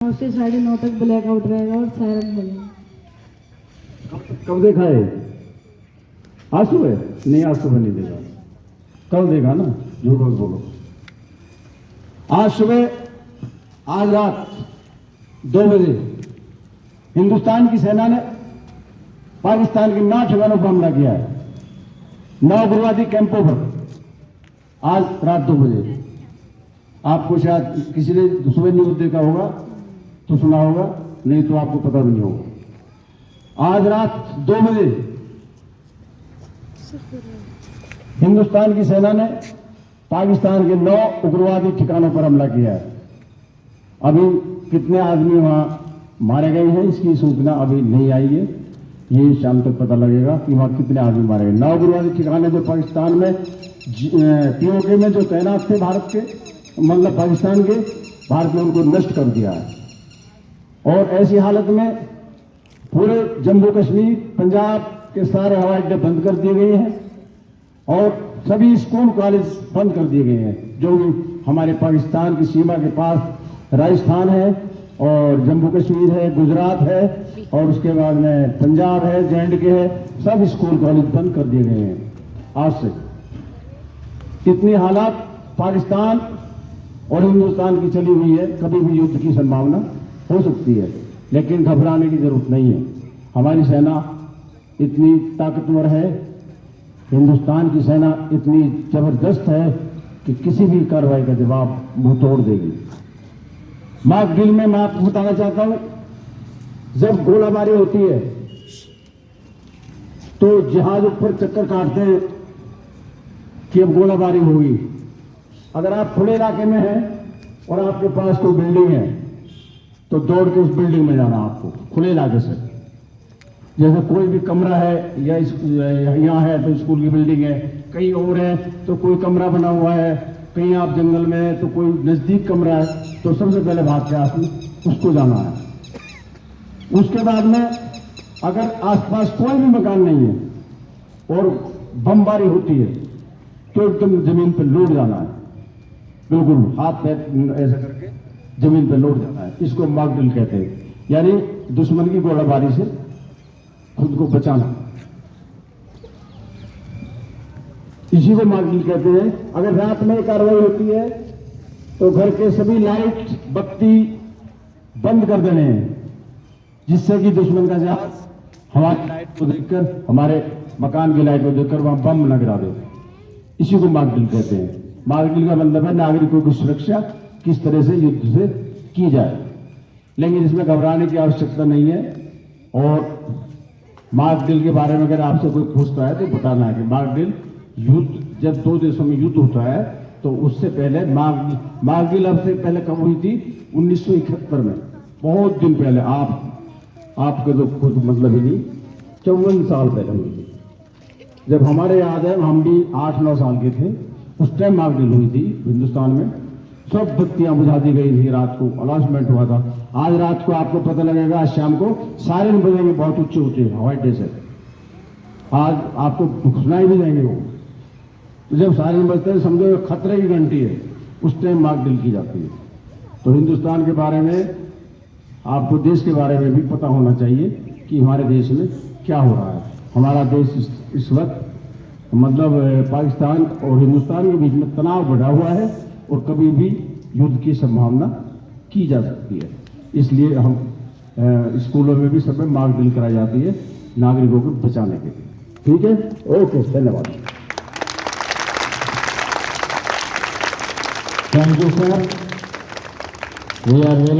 9 से 9:30 तक ब्लैकआउट रहेगा और सायरन बजेगा। कब देखा है? आज सुबह? नहीं, आज सुबह नहीं देखा, कल देखा ना, झूठ मत बोलो। आज सुबह, आज रात 2 बजे हिंदुस्तान की सेना ने पाकिस्तान के 9 ठिकानों पर हमला किया है, 9 उग्रवादी कैंपों पर, आज रात 2 बजे। आपको शायद किसी ने सुबह न्यूज देखा होगा तो सुना होगा, नहीं तो आपको पता भी नहीं होगा। आज रात 2 बजे हिंदुस्तान की सेना ने पाकिस्तान के 9 उग्रवादी ठिकानों पर हमला किया है। अभी कितने आदमी वहां मारे गए हैं इसकी सूचना अभी नहीं आई है, ये शाम तक पता लगेगा कि वहां कितने आदमी मारे गए। 9 उग्रवादी ठिकाने जो पाकिस्तान में पीओके में जो तैनात थे भारत के, मतलब पाकिस्तान के, भारत ने उनको नष्ट कर दिया है। और ऐसी हालत में पूरे जम्मू कश्मीर, पंजाब के सारे हवाई अड्डे बंद कर दिए गए हैं और सभी स्कूल कॉलेज बंद कर दिए गए हैं। जो भी हमारे पाकिस्तान की सीमा के पास राजस्थान है और जम्मू कश्मीर है, गुजरात है और उसके बाद में पंजाब है, J&K है, सब स्कूल कॉलेज बंद कर दिए गए हैं आज से। इतनी हालात पाकिस्तान और हिंदुस्तान की चली हुई है, कभी भी युद्ध की संभावना हो सकती है, लेकिन घबराने की जरूरत नहीं है। हमारी सेना इतनी ताकतवर है, हिंदुस्तान की सेना इतनी जबरदस्त है कि किसी भी कार्रवाई का जवाब मुंह तोड़ देगी। मार्क ड्रिल में मैं आपको बताना चाहता हूं, जब गोलाबारी होती है तो जहाज ऊपर चक्कर काटते हैं कि अब गोलाबारी होगी। अगर आप खुले इलाके में हैं और आपके पास कोई बिल्डिंग है तो दौड़ के उस बिल्डिंग में जाना आपको, खुले इलाके से। जैसे कोई भी कमरा है या यहाँ है तो स्कूल की बिल्डिंग है, कहीं और है तो कोई कमरा बना हुआ है, कहीं आप जंगल में है तो कोई नजदीक कमरा है, तो सबसे पहले भाग के आसपास उसको जाना है। उसके बाद में अगर आसपास कोई भी मकान नहीं है और बमबारी होती है तो एकदम जमीन पर लौट जाना है, बिल्कुल हाथ पैर ऐसा करके जमीन पर लौट जाना है। इसको मार्क ड्रिल कहते हैं, यानी दुश्मन की गोलाबारी से खुद को बचाना, इसी को मार्क ड्रिल कहते हैं। अगर रात में कार्रवाई होती है तो घर के सभी लाइट बत्ती बंद कर देने हैं, जिससे कि दुश्मन का जहाज हमारी लाइट को देखकर, हमारे मकान की लाइट को देखकर वहां बम न गिरा दे। इसी को मार्क ड्रिल कहते हैं। मार्क ड्रिल का मतलब है नागरिकों की सुरक्षा किस तरह से युद्ध से की जाए, लेकिन इसमें घबराने की आवश्यकता नहीं है। और मार्क ड्रिल के बारे में अगर आपसे कोई पूछता है तो बताना है कि मार्क ड्रिल युद्ध, जब 2 देशों में युद्ध होता है तो उससे पहले मार्क ड्रिल अब से पहले कब हुई थी? 1971 में, बहुत दिन पहले। आपके तो खुद मतलब ही नहीं, 54 साल पहले हुई थी। जब हमारे याद है हम भी 8-9 साल के थे, उस टाइम मार्क ड्रिल हुई थी हिंदुस्तान में। सब बत्तियां बुझा दी गई थी, रात को अनाउंसमेंट हुआ था। आज रात को आपको पता लगेगा, आज शाम को सायरन बजेंगे बहुत ऊंचे ऊंचे हवाई अड्डे से, आज आपको सुनाई भी देंगे वो। तो जब सायरन बजते हैं समझो खतरे की घंटी है, उस टाइम मार्क ड्रिल की जाती है। तो हिंदुस्तान के बारे में, आपको देश के बारे में भी पता होना चाहिए कि हमारे देश में क्या हो रहा है। हमारा देश इस वक्त मतलब पाकिस्तान और हिंदुस्तान के बीच में तनाव बढ़ा हुआ है और कभी भी युद्ध की संभावना की जा सकती है। इसलिए हम स्कूलों में भी सब में मार्क ड्रिल कराई जाती है नागरिकों को बचाने के लिए। ठीक है, ओके, धन्यवाद। Thank you sir, we are very